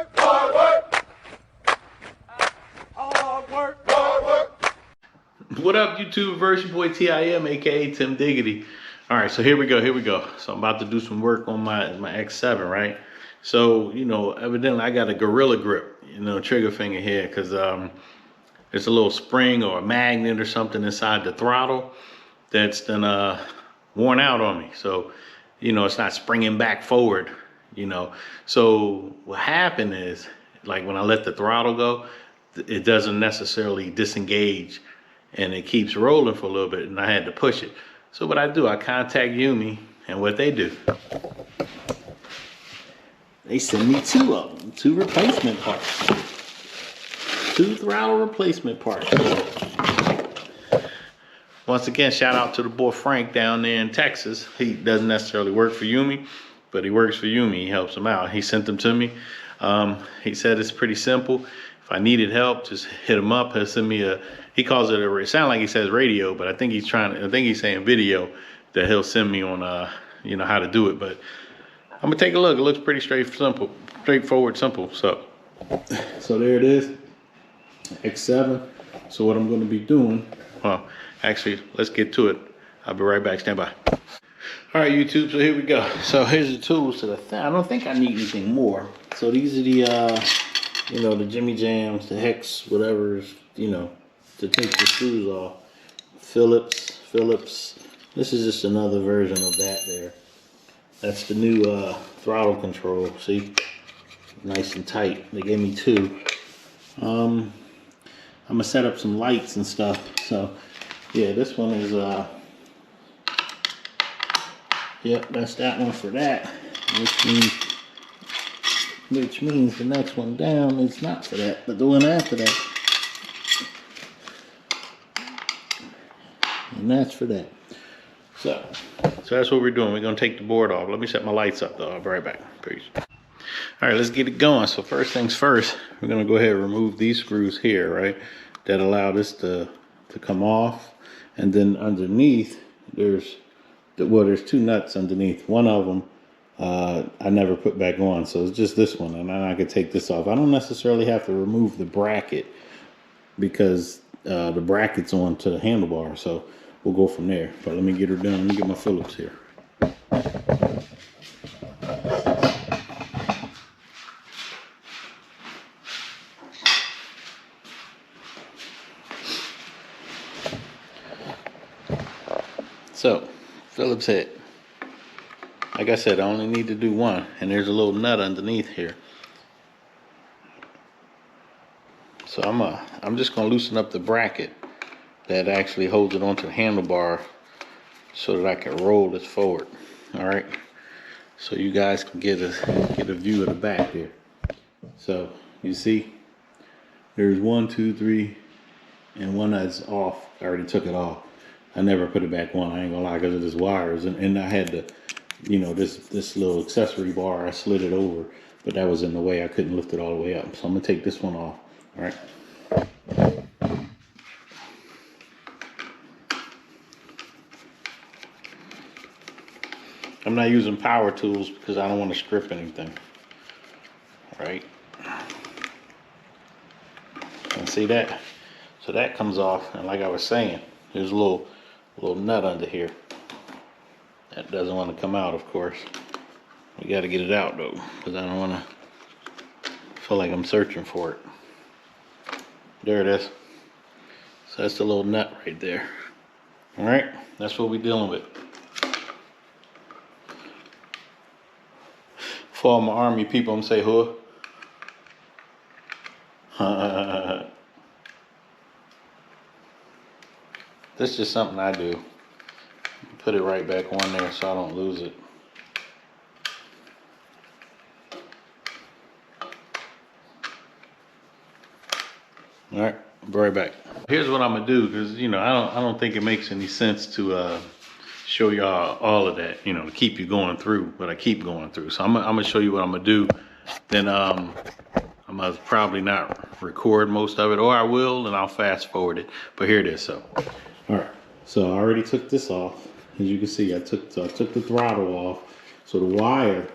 work, hard work. Hard work, hard work. What up, YouTube? Version Boy TIM, aka Tim Diggity. All right, so here we go. So I'm about to do some work on my X7, right? So, you know, evidently I got a gorilla grip, you know, trigger finger here, because there's a little spring or a magnet or something inside the throttle that's then worn out on me. So, you know, it's not springing back forward, you know. So what happened is, like when I let the throttle go, it doesn't necessarily disengage and it keeps rolling for a little bit, and I had to push it. So what I do, I contact YUME, and what they do, they send me two of them, two replacement parts. Two throttle replacement parts. Once again, shout out to the boy Frank down there in Texas. He doesn't necessarily work for YUME, but he works for YUME. He helps them out. He sent them to me. He said it's pretty simple. If I needed help, just hit him up. He'll send me a, he calls it a, it sounds like he says radio, but I think he's saying video, that he'll send me on, you know, how to do it. But I'm gonna take a look. It looks pretty straightforward, simple. So there it is, X7. So what I'm gonna be doing, well, actually, let's get to it. I'll be right back, stand by. All right, YouTube, so here we go. So here's the tools to the thing. I don't think I need anything more. So these are the, you know, the Jimmy Jams, the hex, whatever, you know, to take the screws off. Phillips. This is just another version of that there. That's the new throttle control, see? Nice and tight. They gave me two. I'm gonna set up some lights and stuff. So, yeah, this one is, yep, that's that one for that. Which means the next one down is not for that, but the one after that. And that's for that. So that's what we're doing. We're gonna take the board off. Let me set my lights up though. I'll be right back. Peace. All right, let's get it going. So first things first, we're gonna go ahead and remove these screws here, right? That allow this to come off. And then underneath, there's two nuts underneath. One of them I never put back on, so it's just this one, and then I could take this off. I don't necessarily have to remove the bracket because the bracket's on to the handlebar, so we'll go from there. But let me get her done. Let me get my Phillips here. So, Phillips head. Like I said, I only need to do one, and there's a little nut underneath here. So I'm just gonna loosen up the bracket that actually holds it onto the handlebar so that I can roll this forward. All right. So you guys can get a view of the back here. So you see, there's 1, 2, 3, and one that's off. I already took it off. I never put it back on. I ain't gonna lie, because of this wires, and I had to, you know, this little accessory bar, I slid it over, but that was in the way. I couldn't lift it all the way up. So I'm gonna take this one off. All right. I'm not using power tools because I don't want to strip anything. All right. And see that? So that comes off, and like I was saying, there's a little nut under here. That doesn't want to come out, of course. We got to get it out though, because I don't want to feel like I'm searching for it. There it is. So that's the little nut right there. All right, that's what we're dealing with. For all my army people, I'm say, huh? This is just something I do. Put it right back on there so I don't lose it. All right, I'll be right back. Here's what I'm gonna do, because you know I don't think it makes any sense to show y'all all of that, you know, to keep you going through, but I keep going through. So I'm gonna show you what I'm gonna do. Then I'm gonna probably not record most of it, or I will, and I'll fast forward it. But here it is. So, all right. So I already took this off. As you can see, I took the throttle off. So the wire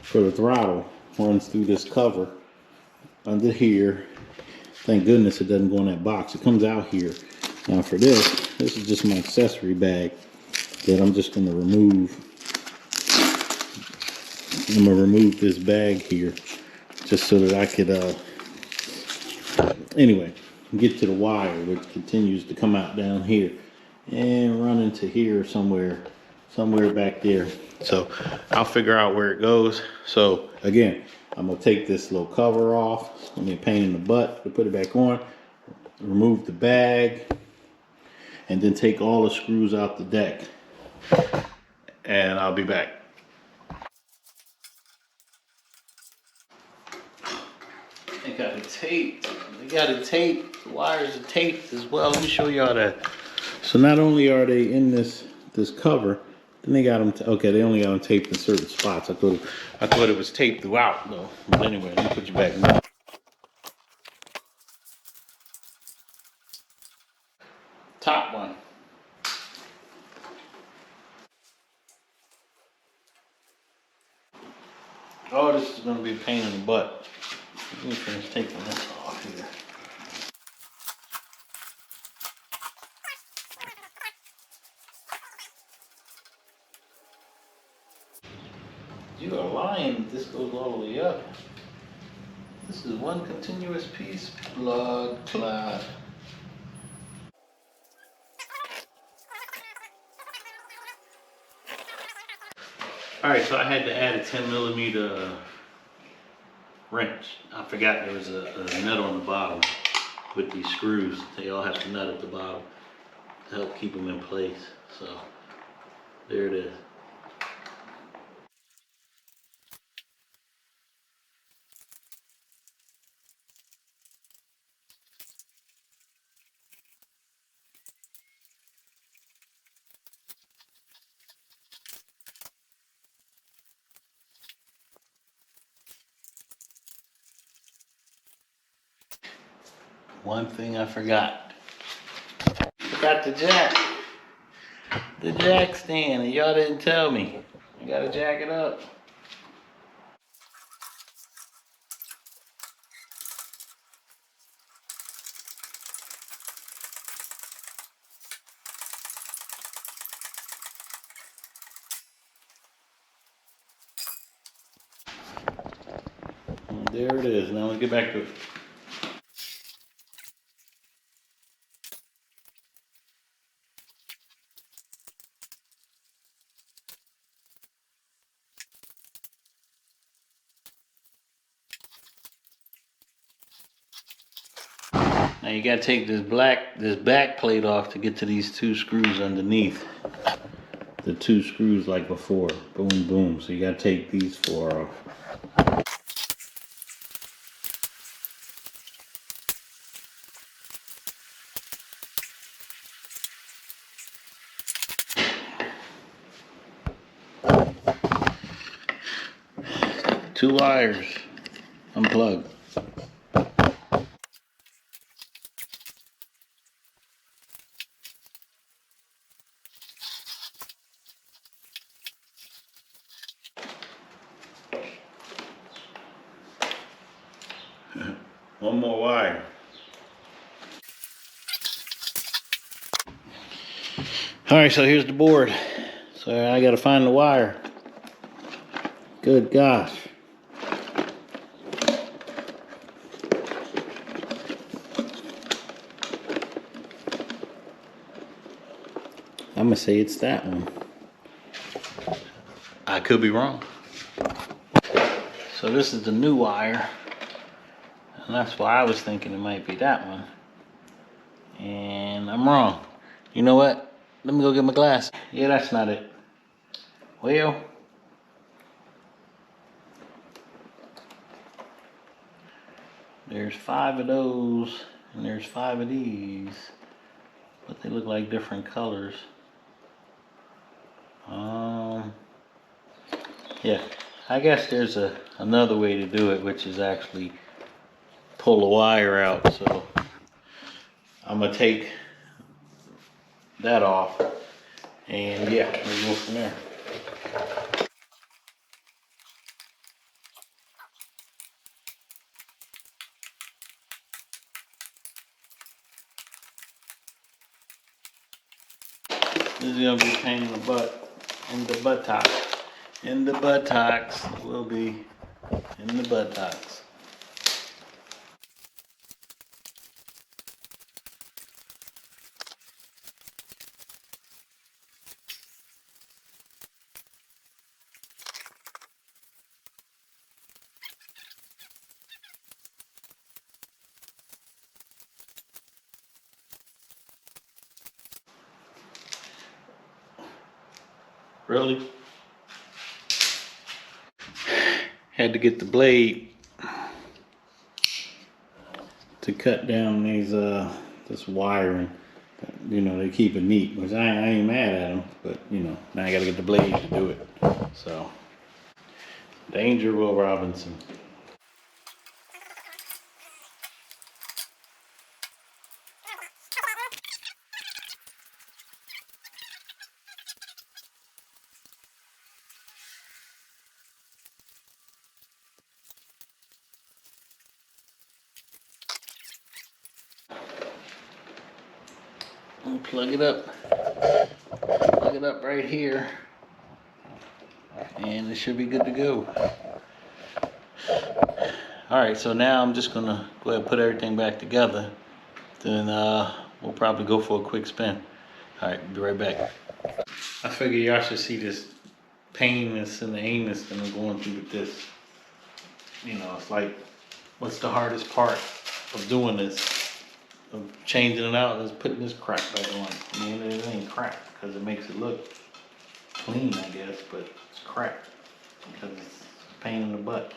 for the throttle runs through this cover under here. Thank goodness it doesn't go in that box. It comes out here. Now for this is just my accessory bag that I'm just gonna remove. I'm gonna remove this bag here just so that I could, anyway, get to the wire, which continues to come out down here and run into here somewhere back there. So I'll figure out where it goes. So again, I'm gonna take this little cover off. It's gonna be a pain in the butt to put it back on. Remove the bag, and then take all the screws out the deck. And I'll be back. They got it taped. They got it taped. The wires are taped as well. Let me show y'all that. So not only are they in this cover, then they got them. Okay, they only got them taped in certain spots. I thought it was taped throughout though. But anyway, let me put you back. Top one. Oh, this is gonna be a pain in the butt. Let me finish taking this off here. You are lying. This goes all the way up. This is one continuous piece. Blood clot. All right, so I had to add a 10mm wrench. I forgot there was a nut on the bottom with these screws. They all have to nut at the bottom to help keep them in place. So there it is. One thing I forgot. Forgot the jack. The jack stand, and y'all didn't tell me. You gotta jack it up. And there it is. Now let's get back to it. Now you gotta take this back plate off to get to these two screws underneath. The two screws like before. Boom, boom. So you gotta take these four off. Two wires. Unplug. One more wire. All right, so here's the board. So I gotta find the wire. Good gosh. I'm gonna say it's that one. I could be wrong. So this is the new wire. And that's why I was thinking it might be that one. And I'm wrong. You know what? Let me go get my glass. Yeah, that's not it. Well, there's 5 of those and there's 5 of these, but they look like different colors. Yeah, I guess there's another way to do it, which is actually pull the wire out. So I'm gonna take that off, and yeah, we'll go from there. is gonna be a pain in the butt, in the buttocks. In the buttocks, will be in the buttocks. Really? Had to get the blade to cut down these this wiring. You know, they keep it neat, which I ain't mad at them, but you know, now I gotta get the blade to do it. So, danger, Will Robinson. Plug it up. Plug it up right here. And it should be good to go. Alright, so now I'm just gonna go ahead and put everything back together. Then we'll probably go for a quick spin. Alright, be right back. I figure y'all should see this painness and the anus that I'm going through with this. You know, it's like, what's the hardest part of doing this? Of changing it out is putting this crack back on. I mean, it ain't cracked because it makes it look clean, I guess, but it's cracked because it's a pain in the butt.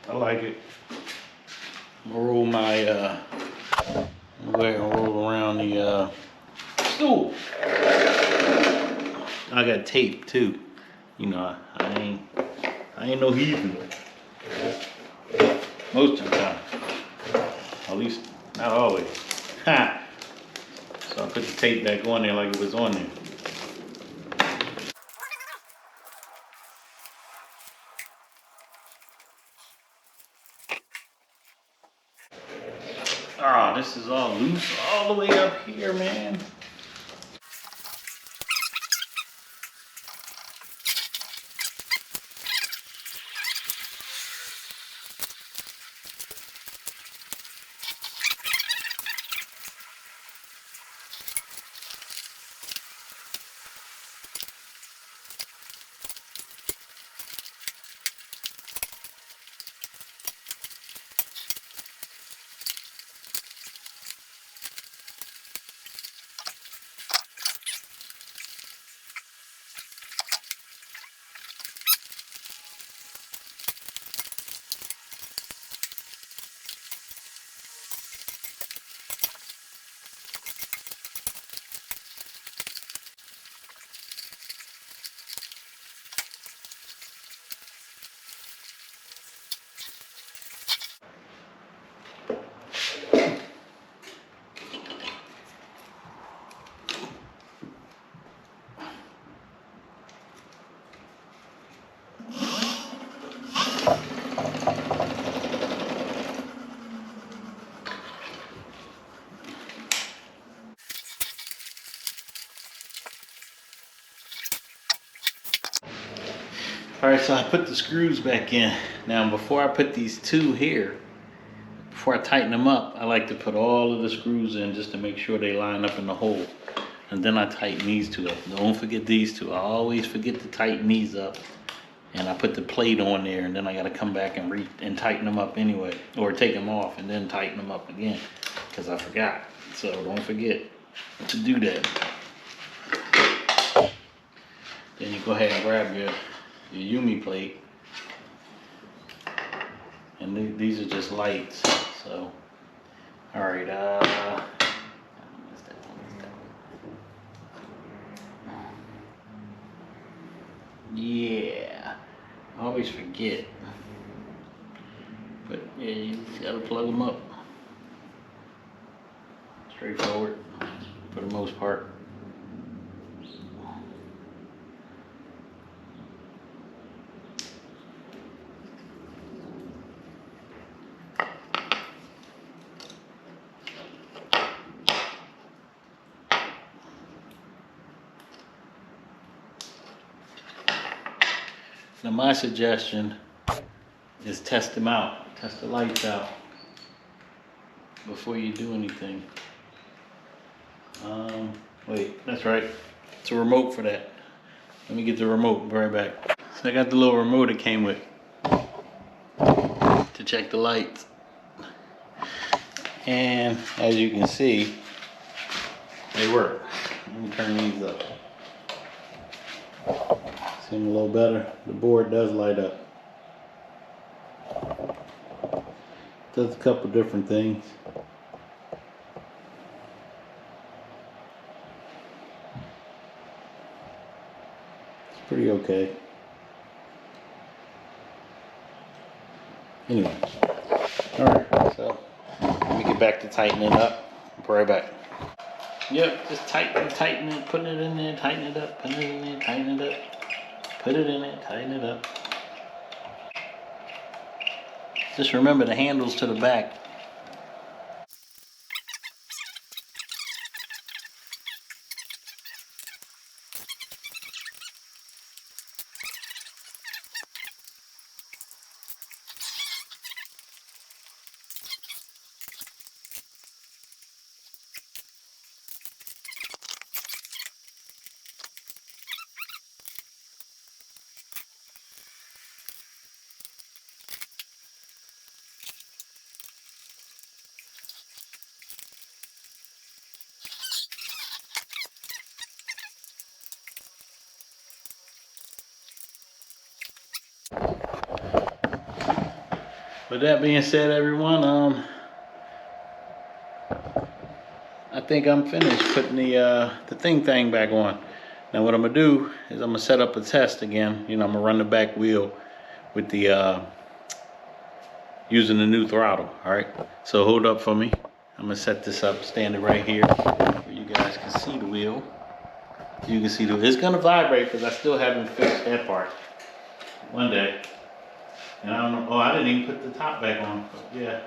I like it. I'm gonna roll my, go ahead and roll around the stool. I got tape too. You know, I ain't no heathen. Most of the time. At least, not always. Ha! So I put the tape back on there like it was on there. Oh, this is all loose all the way up here, man. All right, so I put the screws back in. Now, before I put these two here, before I tighten them up, I like to put all of the screws in just to make sure they line up in the hole. And then I tighten these two up. Don't forget these two. I always forget to tighten these up. And I put the plate on there, and then I gotta come back and tighten them up anyway. Or take them off and then tighten them up again, because I forgot. So don't forget to do that. Then you go ahead and grab your YUME plate, and these are just lights, so All right, yeah, I always forget. But yeah, you just gotta plug them up. Straightforward, for the most part. Now my suggestion is test them out, test the lights out before you do anything. Wait, that's right. It's a remote for that. Let me get the remote, be right back. So I got the little remote it came with to check the lights. And as you can see, they work. Let me turn these up. See them a little better? The board does light up. Does a couple different things. It's pretty okay. Anyway, all right, so let me get back to tightening up. I'll be right back. Yep, just tighten it, putting it in there, tighten it up, put it in there, tighten it up, put it in there, tighten it up. Just remember the handle's to the back. With that being said, everyone, I think I'm finished putting the thing back on. Now what I'm gonna do is I'm gonna set up a test again. You know, I'm gonna run the back wheel with the using the new throttle. All right. So hold up for me. I'm gonna set this up, stand it right here, where you guys can see the wheel. You can see it's gonna vibrate because I still haven't fixed that part. One day. And I don't know, oh, I didn't even put the top back on, but yeah.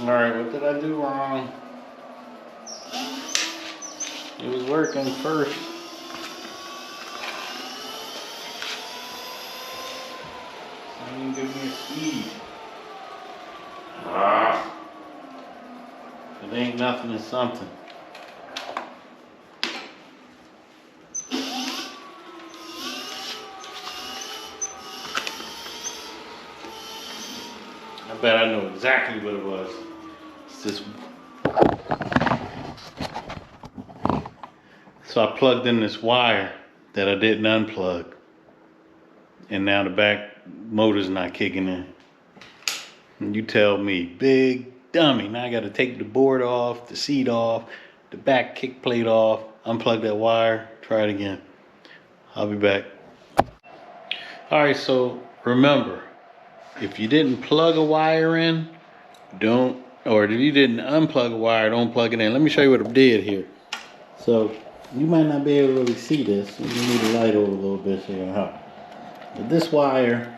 All right, what did I do wrong? It was working first. It didn't give me a speed. If it ain't nothing, it's something. I bet I know exactly what it was. It's this. So I plugged in this wire that I didn't unplug. And now the back motor's not kicking in. And you tell me, big dummy. Now I gotta take the board off, the seat off, the back kick plate off, unplug that wire, try it again. I'll be back. All right, so remember, if you didn't plug a wire in, or if you didn't unplug a wire, don't plug it in. Let me show you what I did here. So you might not be able to really see this. You need the light over a little bit so you can help. But this wire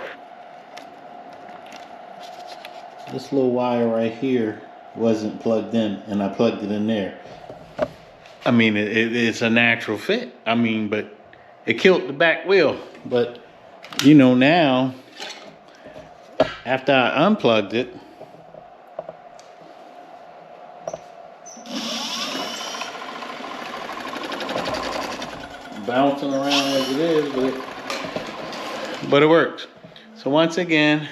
This little wire right here wasn't plugged in, and I plugged it in there. I mean, it's a natural fit. I mean, but it killed the back wheel. But, you know, now, after I unplugged it, bouncing around as it is, but it works. So once again,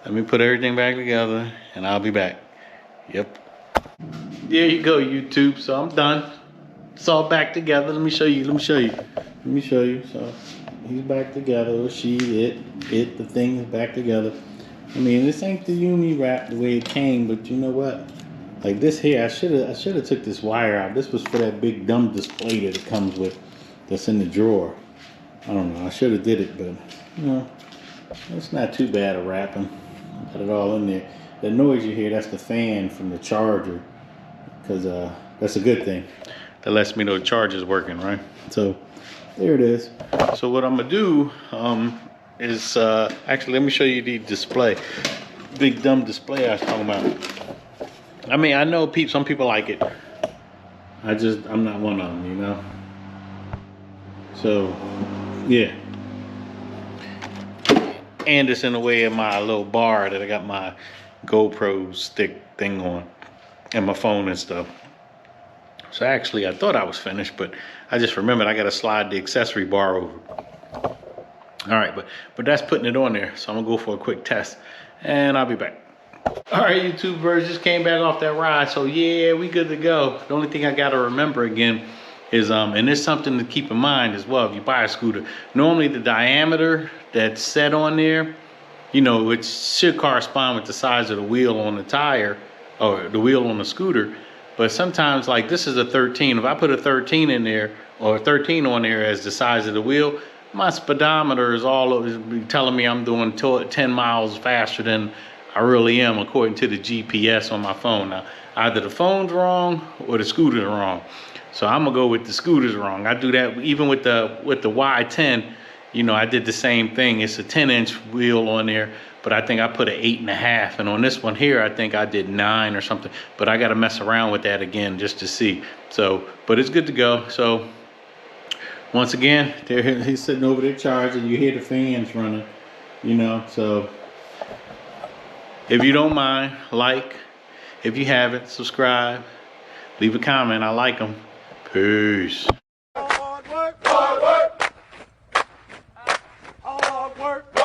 let me put everything back together and I'll be back. Yep. There you go, YouTube. So I'm done. It's all back together. Let me show you. So he's back together. Or she, the thing is back together. I mean, this ain't the YUME wrap the way it came, but you know what? Like this here, I should have took this wire out. This was for that big dumb display that it comes with, that's in the drawer. I don't know. I should have did it, but you know, it's not too bad of wrapping. Got it all in there. The noise you hear, that's the fan from the charger, because that's a good thing. That lets me know the charger's working, right? So there it is. So what I'm gonna do is actually let me show you the display, big dumb display I was talking about. I mean, I know some people like it. I'm not one of them, you know. So yeah. And it's in the way of my little bar that I got my GoPro stick thing on, and my phone and stuff. So actually, I thought I was finished, but I just remembered I got to slide the accessory bar over. All right, but that's putting it on there. So I'm gonna go for a quick test, and I'll be back. All right, YouTubers, just came back off that ride. So yeah, we good to go. The only thing I got to remember again is, and it's something to keep in mind as well if you buy a scooter. Normally the diameter that's set on there, you know, it should correspond with the size of the wheel on the tire or the wheel on the scooter. But sometimes, like this is a 13. If I put a 13 in there or a 13 on there as the size of the wheel, my speedometer is telling me I'm doing 10 miles faster than I really am according to the GPS on my phone. Now, either the phone's wrong or the scooter's wrong. So I'm gonna go with the scooter's wrong. I do that even with the Y10. You know, I did the same thing. It's a 10-inch wheel on there, but I think I put an 8.5. And on this one here, I think I did 9 or something. But I got to mess around with that again just to see. So, but it's good to go. So once again, there he's sitting over there charging. You hear the fans running, you know. So if you don't mind, like. If you haven't, subscribe. Leave a comment. I like them. Peace. Hard work. Hard work. Hard work.